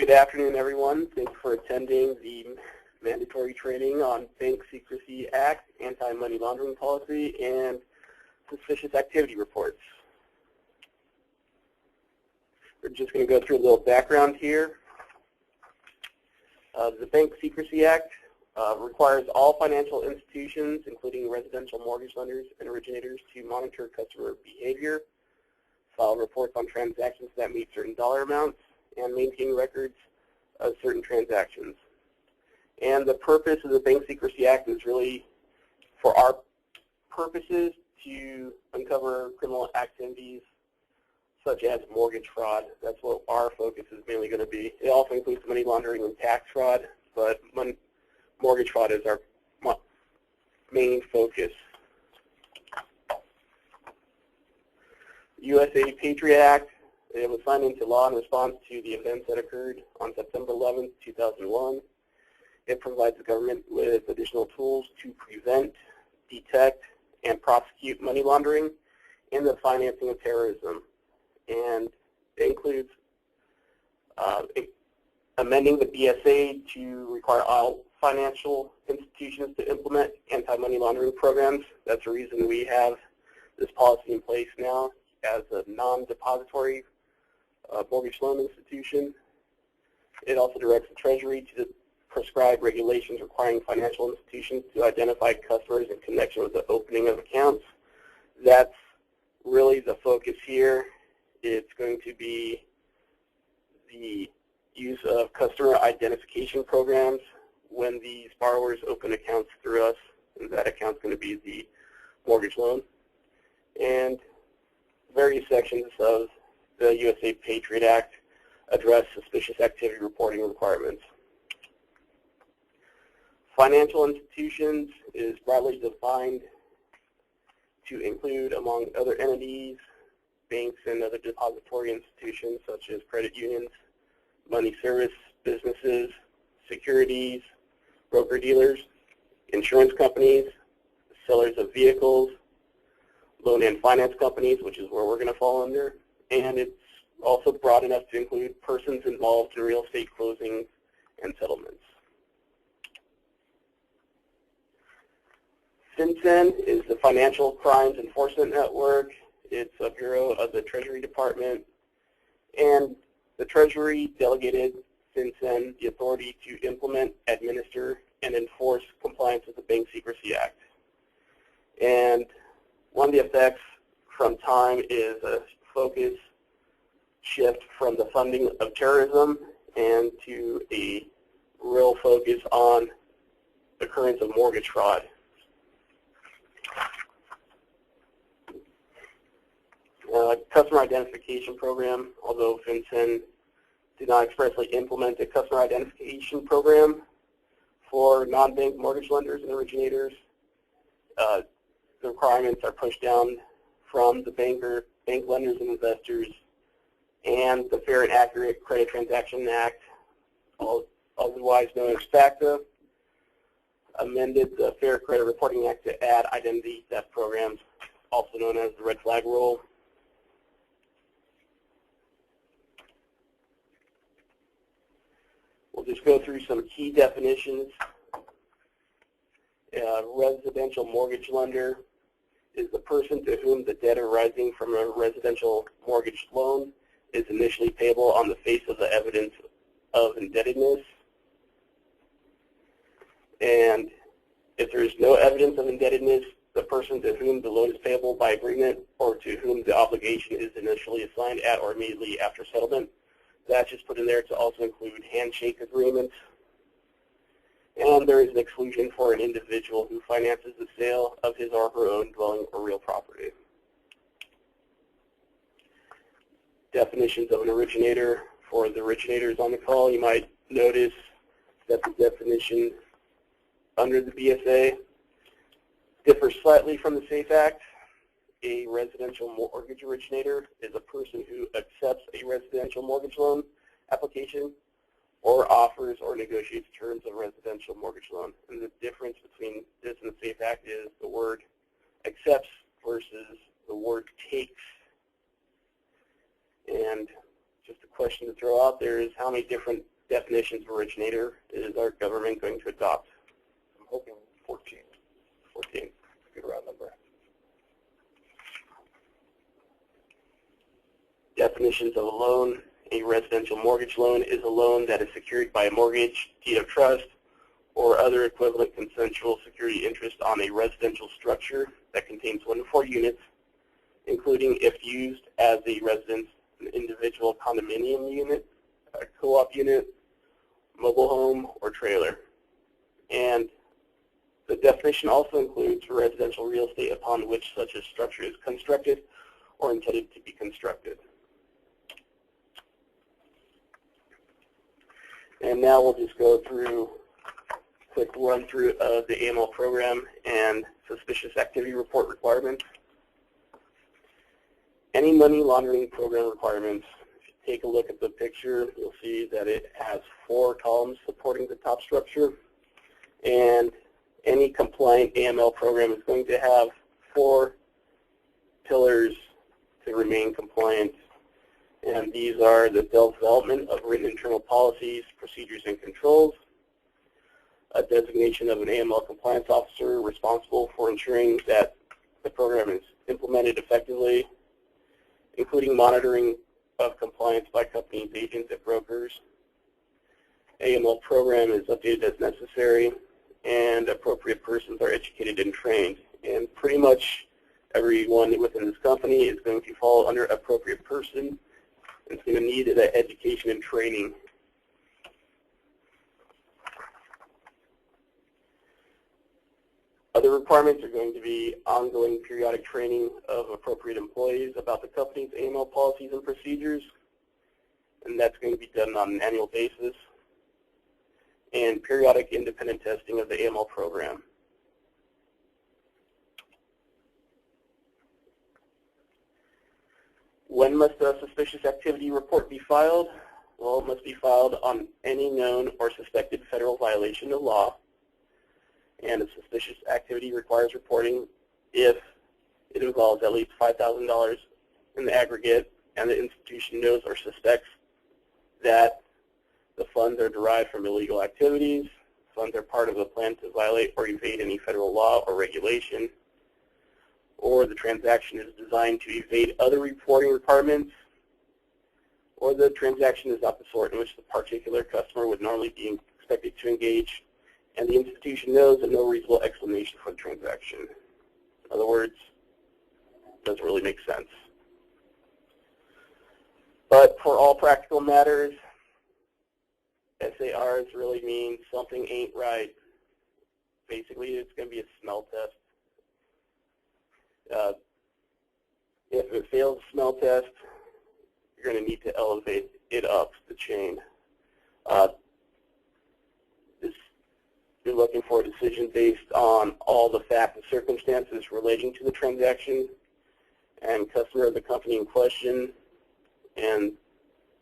Good afternoon, everyone. Thanks for attending the mandatory training on Bank Secrecy Act, anti-money laundering policy, and suspicious activity reports. We're just going to go through a little background here. The Bank Secrecy Act requires all financial institutions, including residential mortgage lenders and originators, to monitor customer behavior, file reports on transactions that meet certain dollar amounts, and maintain records of certain transactions. And the purpose of the Bank Secrecy Act is really, for our purposes, to uncover criminal activities such as mortgage fraud. That's what our focus is mainly going to be. It also includes money laundering and tax fraud, but mortgage fraud is our main focus. USA PATRIOT Act, it was signed into law in response to the events that occurred on September 11, 2001. It provides the government with additional tools to prevent, detect, and prosecute money laundering and the financing of terrorism. And it includes amending the BSA to require all financial institutions to implement anti-money laundering programs. That's the reason we have this policy in place now as a non-depository mortgage loan institution. It also directs the Treasury to prescribe regulations requiring financial institutions to identify customers in connection with the opening of accounts. That's really the focus here. It's going to be the use of customer identification programs when these borrowers open accounts through us, and that account's going to be the mortgage loan. And various sections of the USA PATRIOT Act address suspicious activity reporting requirements. Financial institutions is broadly defined to include, among other entities, banks and other depository institutions such as credit unions, money service businesses, securities, broker-dealers, insurance companies, sellers of vehicles, loan and finance companies, which is where we're going to fall under, and it's also broad enough to include persons involved in real estate closings and settlements. FinCEN is the Financial Crimes Enforcement Network. It's a bureau of the Treasury Department, and the Treasury delegated FinCEN the authority to implement, administer, and enforce compliance with the Bank Secrecy Act. And one of the effects from time is a focus shift from the funding of terrorism and to a real focus on occurrence of mortgage fraud. Customer identification program, although FinCEN did not expressly implement a customer identification program for non-bank mortgage lenders and originators, the requirements are pushed down from the bank lenders and investors, and the Fair and Accurate Credit Transaction Act, otherwise known as FACTA, amended the Fair Credit Reporting Act to add identity theft programs, also known as the red flag rule. We'll just go through some key definitions. Residential mortgage lender is the person to whom the debt arising from a residential mortgage loan is initially payable on the face of the evidence of indebtedness. And if there is no evidence of indebtedness, the person to whom the loan is payable by agreement or to whom the obligation is initially assigned at or immediately after settlement. That's just put in there to also include handshake agreements. And there is an exclusion for an individual who finances the sale of his or her own dwelling or real property. Definitions of an originator. For the originators on the call, you might notice that the definition under the BSA differs slightly from the SAFE Act. A residential mortgage originator is a person who accepts a residential mortgage loan application or offers or negotiates terms of residential mortgage loan. And the difference between this and the SAFE Act is the word accepts versus the word takes. And just a question to throw out there is how many different Definitions-Originator is our government going to adopt? I'm hoping 14. 14, good round number. Definitions of a loan. A residential mortgage loan is a loan that is secured by a mortgage, deed of trust, or other equivalent consensual security interest on a residential structure that contains 1 to 4 units, including if used as a residence, an individual condominium unit, a co-op unit, mobile home, or trailer. And the definition also includes residential real estate upon which such a structure is constructed or intended to be constructed. And now we'll just go through a quick run through of the AML program and suspicious activity report requirements. Any money laundering program requirements, if you take a look at the picture, you'll see that it has 4 columns supporting the top structure. And any compliant AML program is going to have 4 pillars to remain compliant. And these are the development of written internal policies, procedures, and controls, a designation of an AML compliance officer responsible for ensuring that the program is implemented effectively, including monitoring of compliance by companies, agents, and brokers. AML program is updated as necessary, and appropriate persons are educated and trained. And pretty much everyone within this company is going to fall under appropriate person. It's going to need that education and training. Other requirements are going to be ongoing periodic training of appropriate employees about the company's AML policies and procedures, and that's going to be done on an annual basis, and periodic independent testing of the AML program. When must a suspicious activity report be filed? Well, it must be filed on any known or suspected federal violation of law, and a suspicious activity requires reporting if it involves at least $5,000 in the aggregate and the institution knows or suspects that the funds are derived from illegal activities, funds are part of a plan to violate or evade any federal law or regulation, or the transaction is designed to evade other reporting requirements, or the transaction is not the sort in which the particular customer would normally be expected to engage, and the institution knows of no reasonable explanation for the transaction. In other words, it doesn't really make sense. But for all practical matters, SARs really mean something ain't right. Basically, it's going to be a smell test. If it fails the smell test, you're going to need to elevate it up the chain. You're looking for a decision based on all the facts and circumstances relating to the transaction and customer of the company in question, and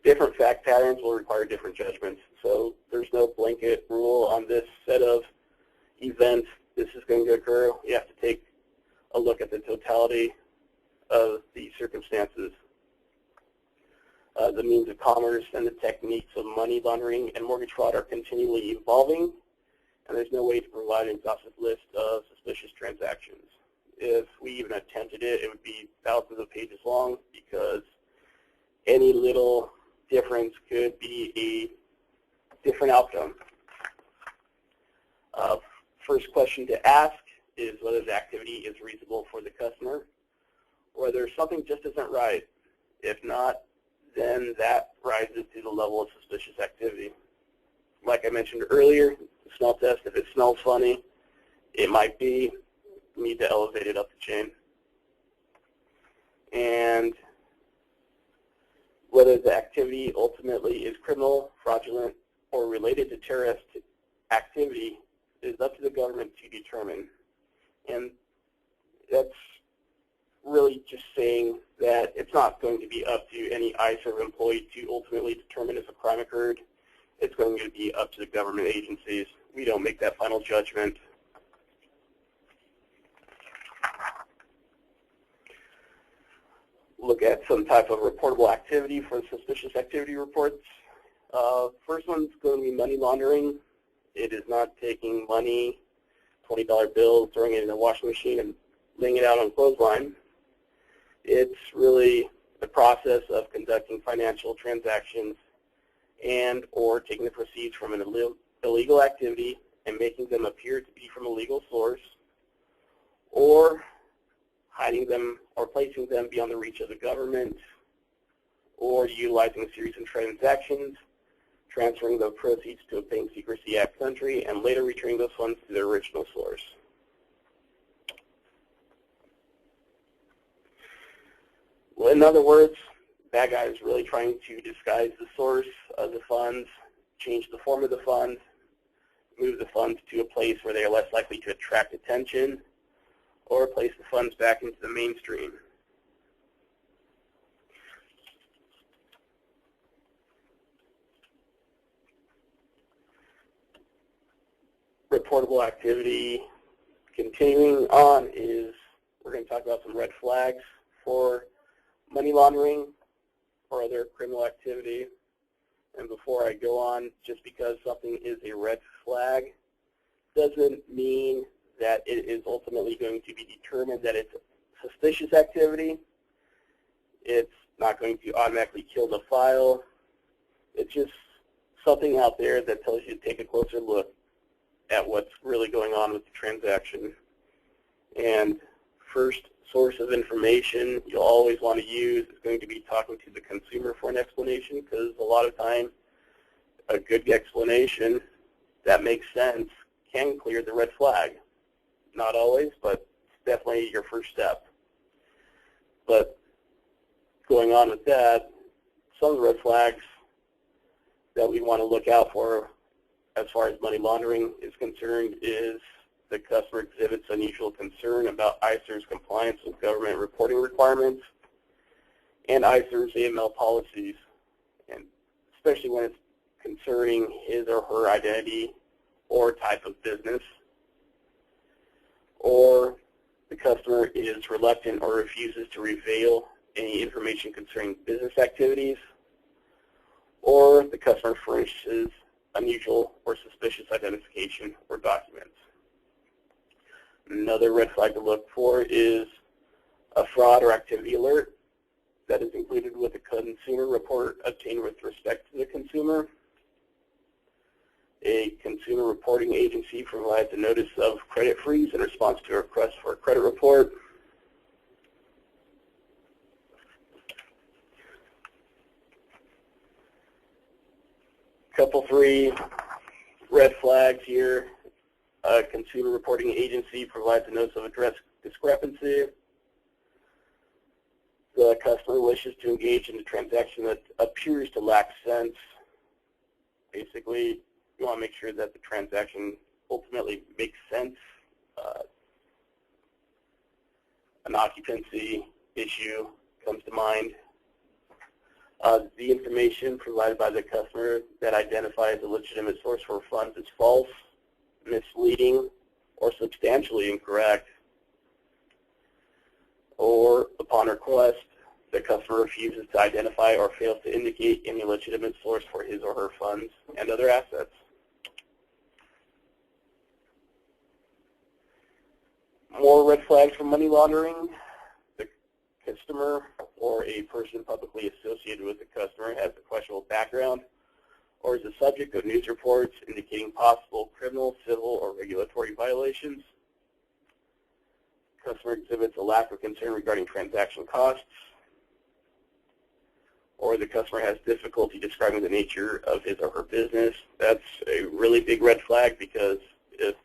different fact patterns will require different judgments. So there's no blanket rule on this set of events. This is going to occur. You have to take a look at the totality of the circumstances. The means of commerce and the techniques of money laundering and mortgage fraud are continually evolving, and there's no way to provide an exhaustive list of suspicious transactions. If we even attempted it, it would be thousands of pages long, because any little difference could be a different outcome. First question to ask is whether the activity is reasonable for the customer, or whether something just isn't right. If not, then that rises to the level of suspicious activity. Like I mentioned earlier, the smell test, if it smells funny, it might be. You need to elevate it up the chain. And whether the activity ultimately is criminal, fraudulent, or related to terrorist activity is up to the government to determine. And that's really just saying that it's not going to be up to any ISER employee to ultimately determine if a crime occurred. It's going to be up to the government agencies. We don't make that final judgment. Look at some type of reportable activity for suspicious activity reports. First one's going to be money laundering. It is not taking money, $20 bills, throwing it in a washing machine and laying it out on a clothesline. It's really the process of conducting financial transactions and or taking the proceeds from an illegal activity and making them appear to be from a legal source, or hiding them or placing them beyond the reach of the government, or utilizing a series of transactions, transferring the proceeds to a Bank Secrecy Act country, and later returning those funds to their original source. Well, in other words, bad guys really trying to disguise the source of the funds, change the form of the funds, move the funds to a place where they are less likely to attract attention, or place the funds back into the mainstream. Reportable activity. Continuing on is we're going to talk about some red flags for money laundering or other criminal activity. And before I go on, just because something is a red flag doesn't mean that it is ultimately going to be determined that it's suspicious activity. It's not going to automatically kill the file. It's just something out there that tells you to take a closer look at what's really going on with the transaction. And first source of information you'll always want to use is going to be talking to the consumer for an explanation, because a lot of time a good explanation that makes sense can clear the red flag. Not always, but it's definitely your first step. But going on with that, some of the red flags that we want to look out for as far as money laundering is concerned is the customer exhibits unusual concern about ICER's compliance with government reporting requirements and ICER's AML policies, and especially when it's concerning his or her identity or type of business, or the customer is reluctant or refuses to reveal any information concerning business activities, or the customer furnishes unusual or suspicious identification or documents. Another red flag to look for is a fraud or activity alert that is included with a consumer report obtained with respect to the consumer. A consumer reporting agency provides a notice of credit freeze in response to a request for a credit report. Couple three red flags here. A consumer reporting agency provides a notice of address discrepancy. The customer wishes to engage in a transaction that appears to lack sense. Basically, you want to make sure that the transaction ultimately makes sense. An occupancy issue comes to mind. The information provided by the customer that identifies a legitimate source for funds is false, misleading, or substantially incorrect. Or upon request, the customer refuses to identify or fails to indicate any legitimate source for his or her funds and other assets. More red flags for money laundering. The customer or a person publicly associated with the customer has a questionable background or is the subject of news reports indicating possible criminal, civil, or regulatory violations. Customer exhibits a lack of concern regarding transaction costs, or the customer has difficulty describing the nature of his or her business. That's a really big red flag, because if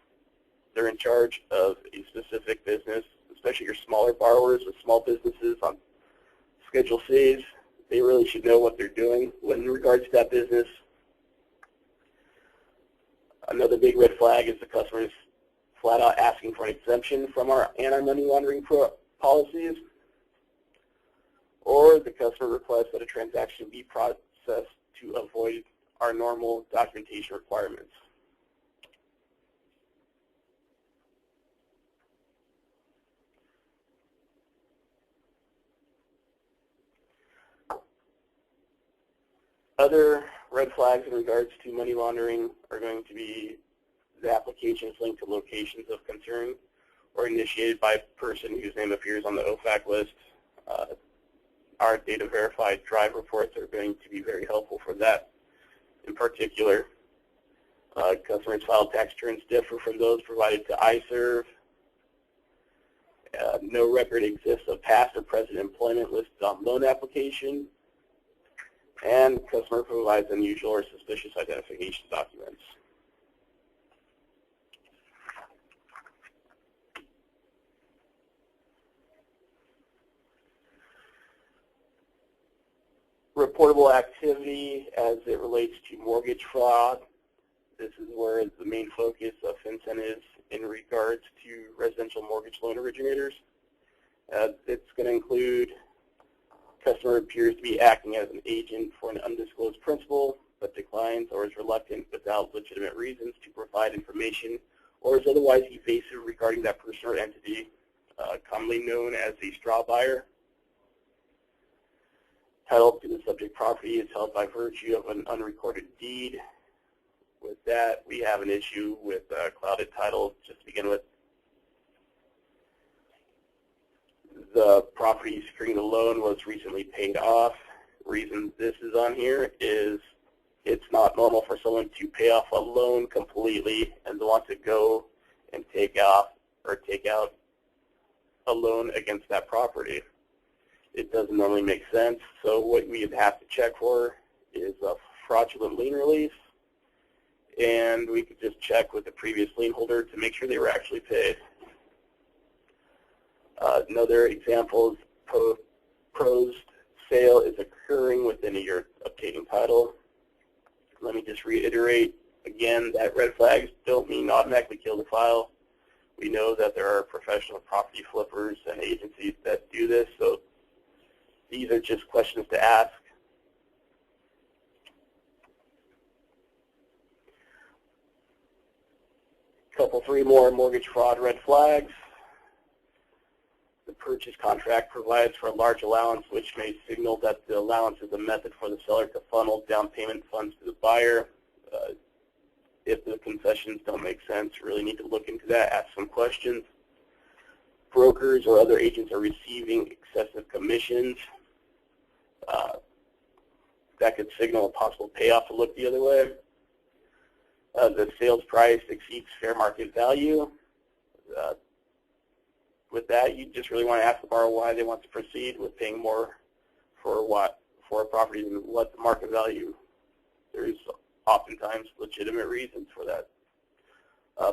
they're in charge of a specific business, especially your smaller borrowers with small businesses on Schedule Cs, they really should know what they're doing in regards to that business. Another big red flag is the customer is flat out asking for an exemption from our anti-money laundering policies, or the customer requests that a transaction be processed to avoid our normal documentation requirements. Other red flags in regards to money laundering are going to be the applications linked to locations of concern or initiated by a person whose name appears on the OFAC list. Our data verified drive reports are going to be very helpful for that in particular. Customers' filed tax returns differ from those provided to iServe. No record exists of past or present employment listed on loan application. And customer provides unusual or suspicious identification documents. Reportable activity as it relates to mortgage fraud. This is where the main focus of FinCEN is in regards to residential mortgage loan originators. It's going to include customer appears to be acting as an agent for an undisclosed principal, but declines or is reluctant without legitimate reasons to provide information, or is otherwise evasive regarding that person or entity, commonly known as a straw buyer. Title to the subject property is held by virtue of an unrecorded deed. With that, we have an issue with clouded title just to begin with. The property securing the loan was recently paid off. Reason this is on here is it's not normal for someone to pay off a loan completely and want to go and take out a loan against that property. It doesn't normally make sense. So what we have to check for is a fraudulent lien release, and we could just check with the previous lien holder to make sure they were actually paid. Another example is proposed sale is occurring within a year of obtaining title. Let me just reiterate again that red flags don't mean automatically kill the file. We know that there are professional property flippers and agencies that do this, so these are just questions to ask. Three more mortgage fraud red flags. The purchase contract provides for a large allowance, which may signal that the allowance is a method for the seller to funnel down payment funds to the buyer. If the concessions don't make sense, really need to look into that, ask some questions. Brokers or other agents are receiving excessive commissions. That could signal a possible payoff to look the other way. The sales price exceeds fair market value. With that, you just really want to ask the borrower why they want to proceed with paying more for a property than what the market value. There's oftentimes legitimate reasons for that.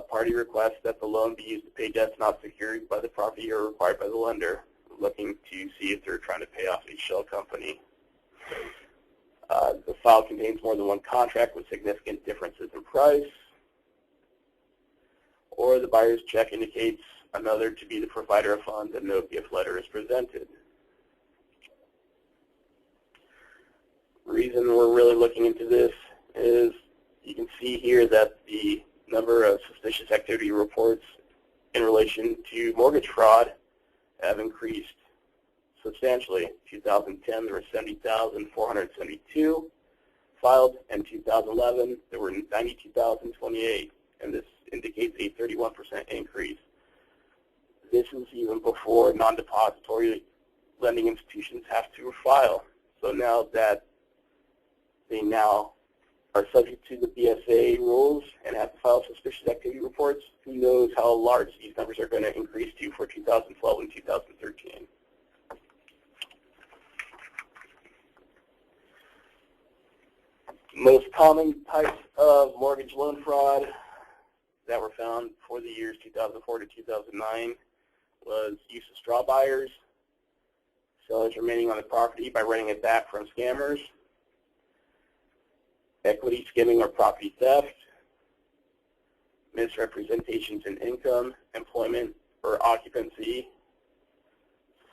Party requests that the loan be used to pay debts not secured by the property or required by the lender, looking to see if they're trying to pay off a shell company. The file contains more than one contract with significant differences in price, or the buyer's check indicates another to be the provider of funds and no gift letter is presented. The reason we're really looking into this is you can see here that the number of suspicious activity reports in relation to mortgage fraud have increased substantially. 2010, there were 70,472 filed, and 2011, there were 92,028, and this indicates a 31% increase. This is even before non-depository lending institutions have to file. So now that they now are subject to the BSA rules and have to file suspicious activity reports, who knows how large these numbers are going to increase to for 2012 and 2013. Most common types of mortgage loan fraud that were found for the years 2004 to 2009 was use of straw buyers, sellers remaining on the property by renting it back from scammers, equity skimming or property theft, misrepresentations in income, employment, or occupancy,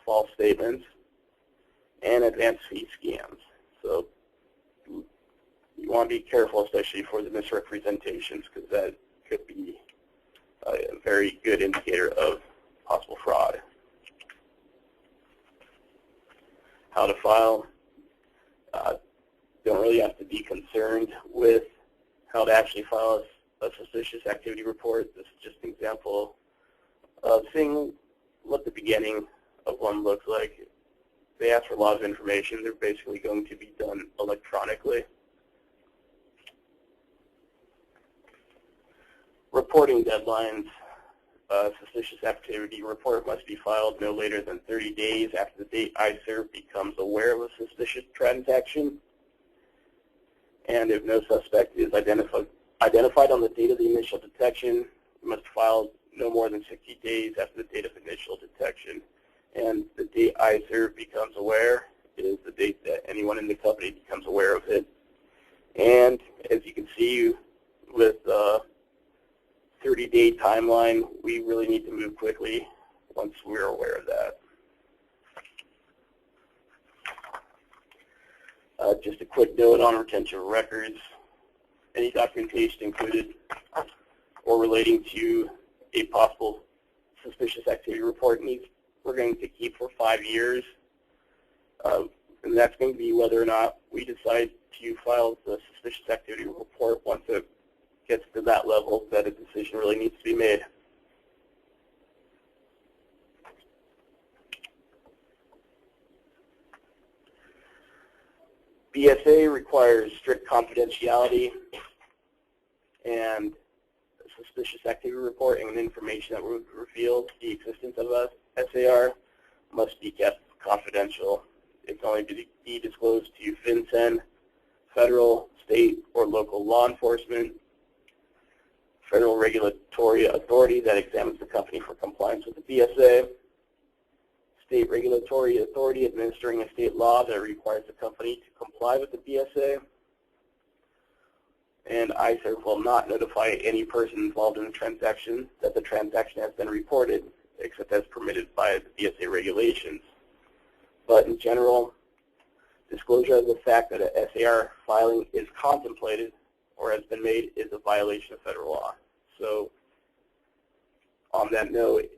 false statements, and advance fee scams. So you want to be careful, especially for the misrepresentations, because that could be a very good indicator of possible fraud. How to file. don't really have to be concerned with how to actually file a suspicious activity report. This is just an example of seeing what the beginning of one looks like. They ask for a lot of information. They're basically going to be done electronically. Reporting deadlines. Suspicious activity report must be filed no later than 30 days after the date ISER becomes aware of a suspicious transaction. And if no suspect is identified on the date of the initial detection, it must file no more than 60 days after the date of initial detection. And the date ISER becomes aware is the date that anyone in the company becomes aware of it. And as you can see with the 30-day timeline, we really need to move quickly once we're aware of that. Just a quick note on retention of records. Any documentation included or relating to a possible suspicious activity report we're going to keep for 5 years. And that's going to be whether or not we decide to file the suspicious activity report once it gets to that level that a decision really needs to be made. BSA requires strict confidentiality, and a suspicious activity report and information that would reveal the existence of a SAR must be kept confidential. It can only be disclosed to FinCEN, federal, state, or local law enforcement, federal regulatory authority that examines the company for compliance with the BSA, state regulatory authority administering a state law that requires the company to comply with the BSA, and ISER will not notify any person involved in the transaction that the transaction has been reported, except as permitted by the BSA regulations. But in general, disclosure of the fact that a SAR filing is contemplated or has been made is a violation of federal law. So on that note,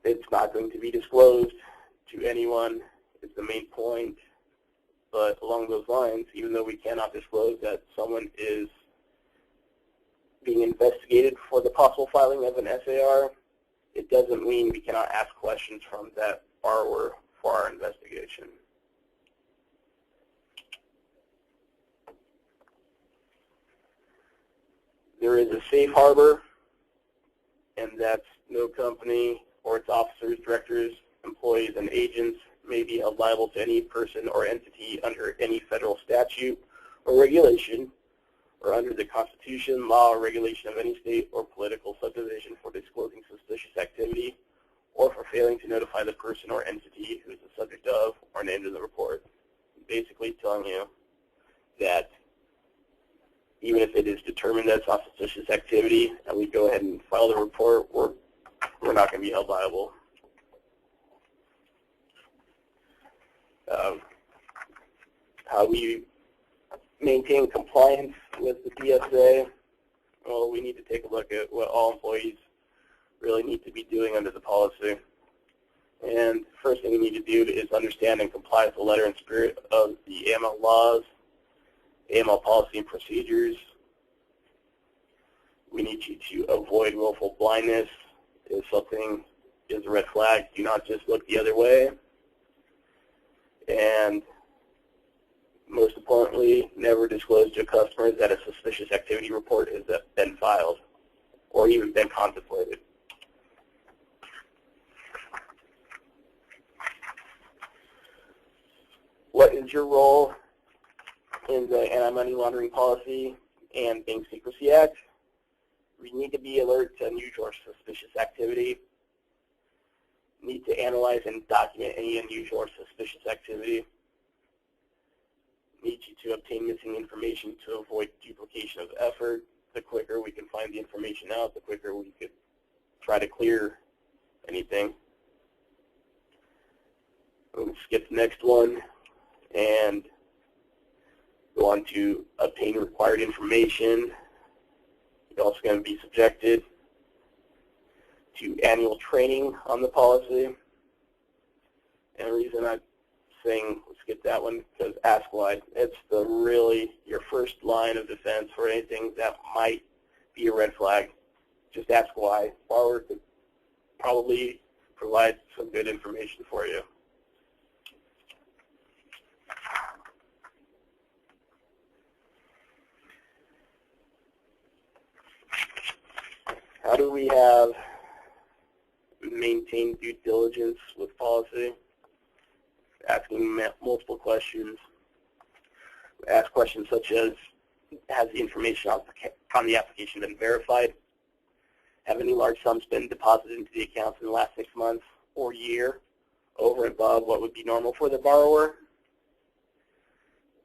it's not going to be disclosed to anyone is the main point. But along those lines, even though we cannot disclose that someone is being investigated for the possible filing of an SAR, it doesn't mean we cannot ask questions from that borrower for our investigation. There is a safe harbor, and that's no company or its officers, directors, employees, and agents may be held liable to any person or entity under any federal statute or regulation or under the Constitution, law, or regulation of any state or political subdivision for disclosing suspicious activity or for failing to notify the person or entity who is the subject of or named in the report. Basically telling you that even if it is determined that it's not suspicious activity and we go ahead and file the report, we're not going to be held liable. How we maintain compliance with the BSA, well, we need to take a look at what all employees really need to be doing under the policy. And first thing we need to do is understand and comply with the letter and spirit of the AML laws, AML policy and procedures. We need you to avoid willful blindness. If something is a red flag, do not just look the other way. And most importantly, never disclose to customers that a suspicious activity report has been filed or even been contemplated. What is your role in the Anti-Money Laundering Policy and Bank Secrecy Act? We need to be alert to unusual or suspicious activity. Need to analyze and document any unusual or suspicious activity. Need you to obtain missing information to avoid duplication of effort. The quicker we can find the information out, the quicker we could try to clear anything. We'll skip the next one and go on to obtain required information. You're also going to be subjected to annual training on the policy. And the reason I thing, let's get that one, because ask why. It's really your first line of defense for anything that might be a red flag. Just ask why. Borrower could probably provide some good information for you. How do we have maintained due diligence with policy? Asking multiple questions. Ask questions such as, has the information on the application been verified? Have any large sums been deposited into the accounts in the last 6 months or year over and above what would be normal for the borrower?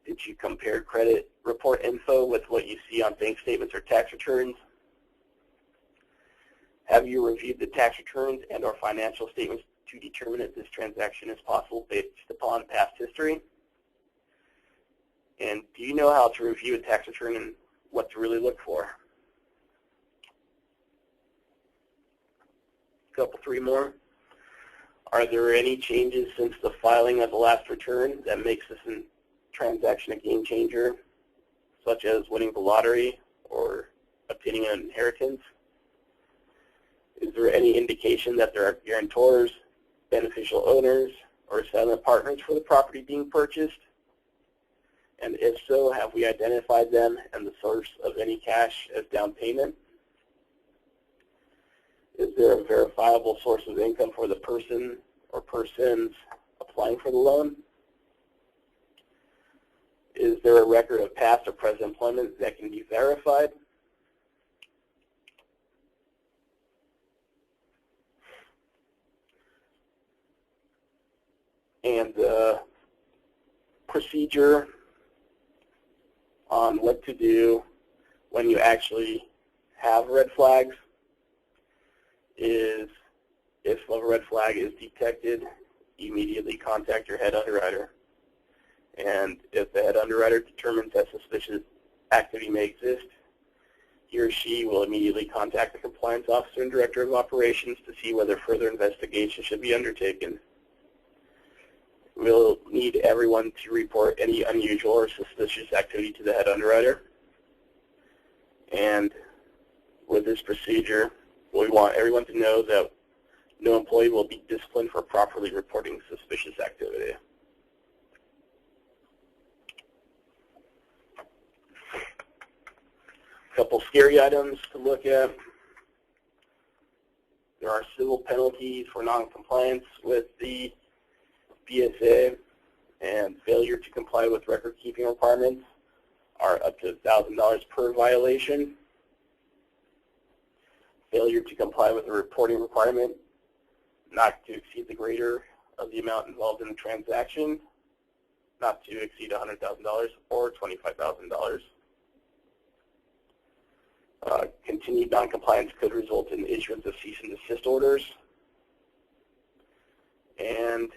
Did you compare credit report info with what you see on bank statements or tax returns? Have you reviewed the tax returns and or financial statements to determine if this transaction is possible based upon past history? And do you know how to review a tax return and what to really look for? Three more. Are there any changes since the filing of the last return that makes this transaction a game changer, such as winning the lottery or obtaining an inheritance? Is there any indication that there are guarantors, beneficial owners, or silent partners for the property being purchased? And if so, have we identified them and the source of any cash as down payment? Is there a verifiable source of income for the person or persons applying for the loan? Is there a record of past or present employment that can be verified? And the procedure on what to do when you actually have red flags is, if a red flag is detected, immediately contact your head underwriter. And if the head underwriter determines that suspicious activity may exist, he or she will immediately contact the compliance officer and director of operations to see whether further investigation should be undertaken. We'll need everyone to report any unusual or suspicious activity to the head underwriter. And with this procedure, we want everyone to know that no employee will be disciplined for properly reporting suspicious activity. A couple scary items to look at. There are civil penalties for noncompliance with the BSA, and failure to comply with record-keeping requirements are up to $1,000 per violation. Failure to comply with a reporting requirement not to exceed the greater of the amount involved in the transaction, not to exceed $100,000 or $25,000. Continued noncompliance could result in the issuance of cease and desist orders. And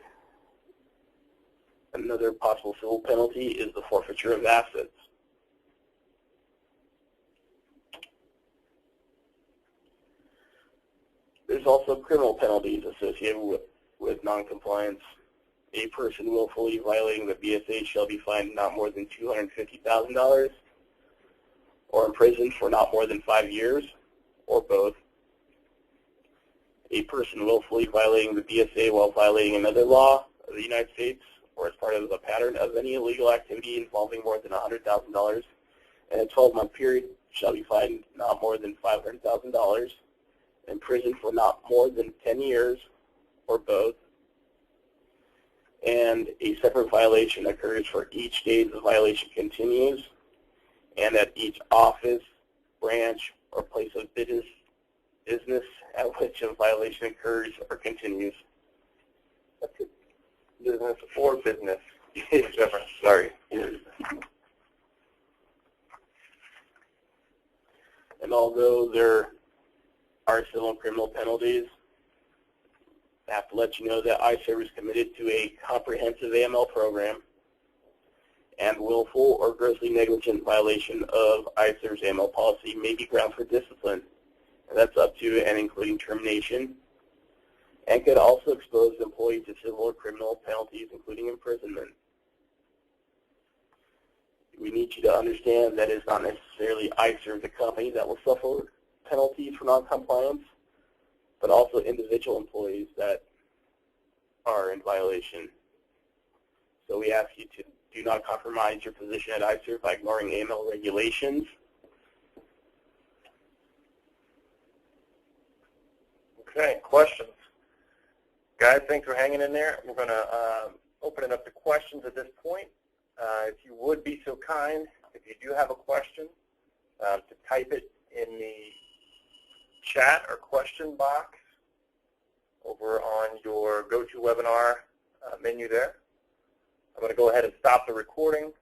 another possible civil penalty is the forfeiture of assets. There's also criminal penalties associated with noncompliance. A person willfully violating the BSA shall be fined not more than $250,000 or imprisoned for not more than 5 years, or both. A person willfully violating the BSA while violating another law of the United States or as part of a pattern of any illegal activity involving more than $100,000 in a 12-month period shall be fined not more than $500,000, imprisoned for not more than 10 years, or both. And a separate violation occurs for each day the violation continues, and at each office, branch, or place of business at which a violation occurs or continues. Business or business. Different. Sorry. And although there are civil and criminal penalties, I have to let you know that ISAR is committed to a comprehensive AML program, and willful or grossly negligent violation of ISAR's AML policy may be grounds for discipline. And that's up to and including termination. and could also expose the employee to civil or criminal penalties, including imprisonment. We need you to understand that it's not necessarily ICER, the company, that will suffer penalties for noncompliance, but also individual employees that are in violation. So we ask you to do not compromise your position at ICER by ignoring AML regulations. Okay, questions? Guys, thanks for hanging in there. We're going to open it up to questions at this point. If you would be so kind, if you do have a question, to type it in the chat or question box over on your GoToWebinar menu there. I'm going to go ahead and stop the recording.